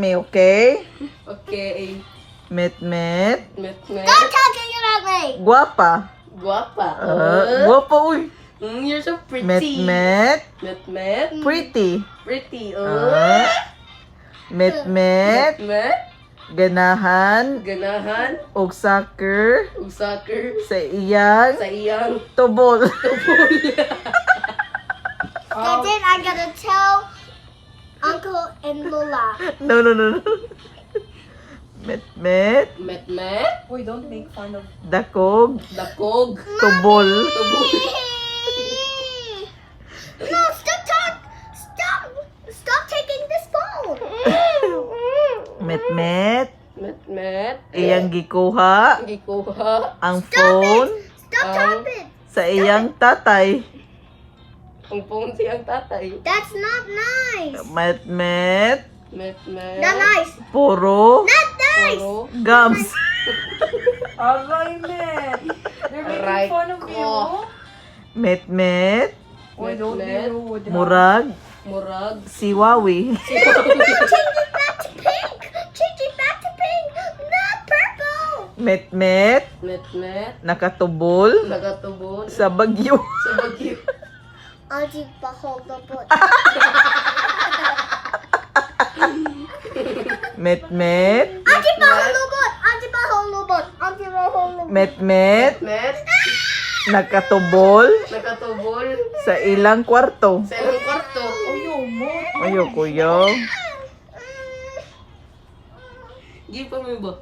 Me, okay? Okay. Met. Met. Stop talking about me. Guwapa. Guwapa. Guwapa, uy. You're so pretty. Met. Met. Pretty. Pretty. Met. Met. Ganahan. Ganahan. Og soccer. Ug soccer. Sa iyang Sa iyang tubol. And then I gotta tell Uncle and Lola. No. Met. Met. Boy, don't make fun of. Dakog. Dakog. Tubol. No, stop taking this phone. Met. Met. Iyang gikuha Gikuha. ang phone Stop tapping. sa iyang tatay. Ang phone siyang tatay. That's not nice. Met. Met. Not nice. Puro Not nice. Puro. gums. Aray, man. They're making Aray fun of ko. you. Met. Boy, don't be Met. rude. Murag Murag. si Wawi. Change it back to pink. Change it back to pink. Not purple. Met. Met. Nakatubol Nagatubon. sa bagyo. Sa bagyo. Auntie behold the book. Met. Auntie behold the book. Auntie behold the book. Auntie behold the book. Met. Met. Nakatubol Nagatubol. sa ilang kwarto. Sa ilang kwarto. Oyo mo. Ayo kuya. Give pa mo ba?